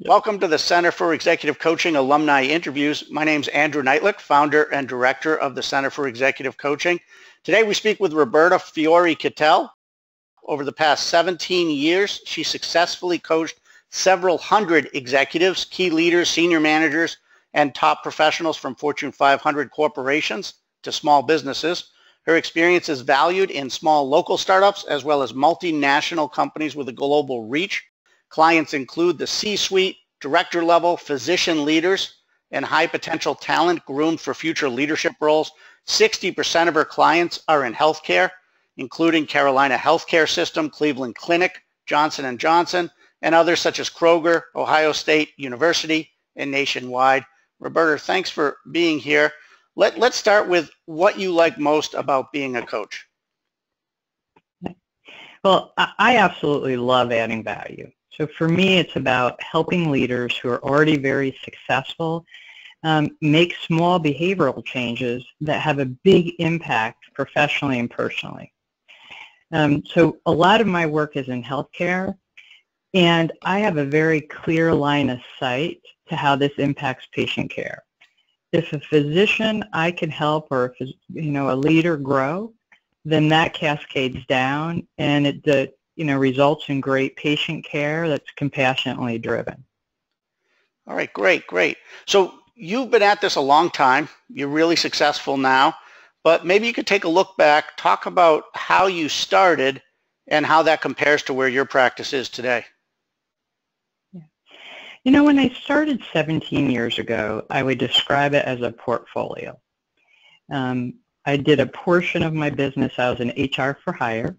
Welcome to the Center for Executive Coaching Alumni Interviews. My name is Andrew Neitlich, founder and director of the Center for Executive Coaching. Today we speak with Roberta Fiore-Kittell. Over the past 17 years, she successfully coached several hundred executives, key leaders, senior managers, and top professionals from Fortune 500 corporations to small businesses. Her experience is valued in small local startups as well as multinational companies with a global reach. Clients include the C-suite, director level, physician leaders, and high potential talent groomed for future leadership roles. 60% of her clients are in healthcare, including Carolina Healthcare System, Cleveland Clinic, Johnson & Johnson, and others such as Kroger, Ohio State University, and Nationwide. Roberta, thanks for being here. Let's start with what you like most about being a coach. Well, I absolutely love adding value. So for me, it's about helping leaders who are already very successful make small behavioral changes that have a big impact professionally and personally. So a lot of my work is in healthcare, and I have a very clear line of sight to how this impacts patient care. If a physician I can help, or if a leader grow, then that cascades down, and it results in great patient care that's compassionately driven. All right, great. So you've been at this a long time. You're really successful now, but maybe you could take a look back, talk about how you started and how that compares to where your practice is today. Yeah. When I started 17 years ago, I would describe it as a portfolio. I did a portion of my business. I was an HR for hire.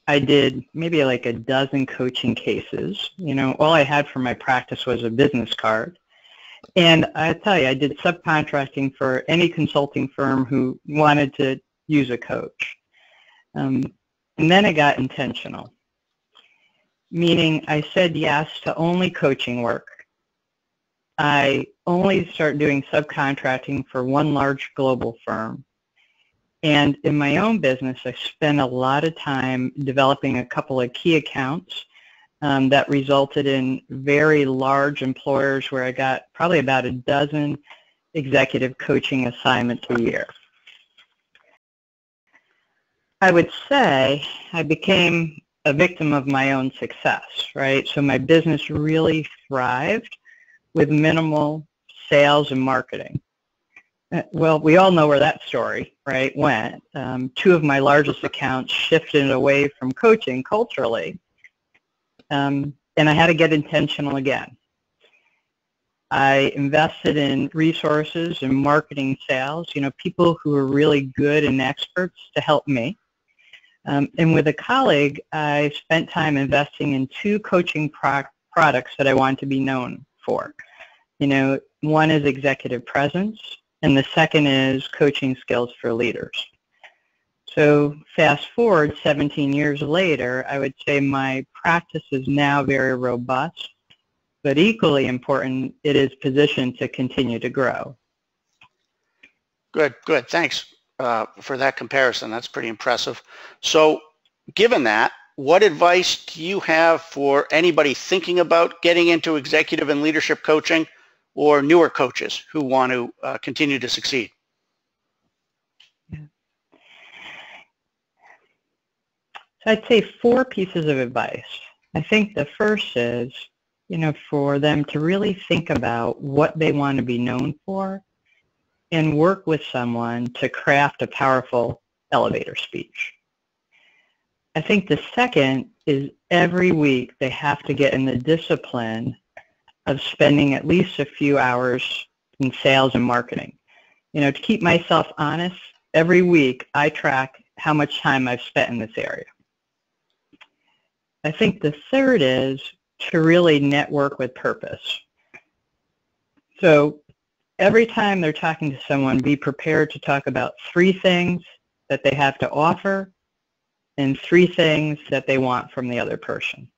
I did maybe like a dozen coaching cases. All I had for my practice was a business card. And I tell you, I did subcontracting for any consulting firm who wanted to use a coach. And then I got intentional, meaning I said yes to only coaching work. I only started doing subcontracting for one large global firm. And in my own business, I spent a lot of time developing a couple of key accounts that resulted in very large employers where I got probably about a dozen executive coaching assignments a year. I would say I became a victim of my own success, right? So my business really thrived with minimal sales and marketing. Well, we all know where that story, right, went. Two of my largest accounts shifted away from coaching culturally, and I had to get intentional again. I invested in resources and marketing sales, people who are really good and experts to help me. And with a colleague, I spent time investing in two coaching products that I wanted to be known for. One is executive presence, and the second is coaching skills for leaders. So fast forward 17 years later, I would say my practice is now very robust, but equally important, it is positioned to continue to grow. Good. Thanks for that comparison. That's pretty impressive. So given that, what advice do you have for anybody thinking about getting into executive and leadership coaching, or newer coaches who want to continue to succeed? Yeah. So I'd say 4 pieces of advice. I think the first is, for them to really think about what they want to be known for and work with someone to craft a powerful elevator speech. I think the second is every week they have to get in the discipline of spending at least a few hours in sales and marketing. To keep myself honest, every week I track how much time I've spent in this area. I think the third is to really network with purpose. So every time they're talking to someone, be prepared to talk about 3 things that they have to offer and 3 things that they want from the other person.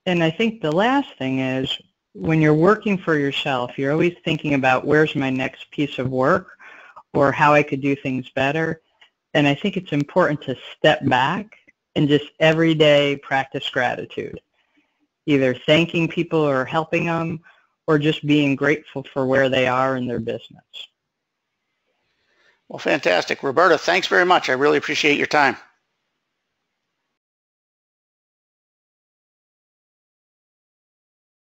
And I think the last thing is, when you're working for yourself, you're always thinking about where's my next piece of work or how I could do things better. And I think it's important to step back and just every day practice gratitude. either thanking people or helping them, or just being grateful for where they are in their business. Well, fantastic. Roberta, thanks very much. I really appreciate your time.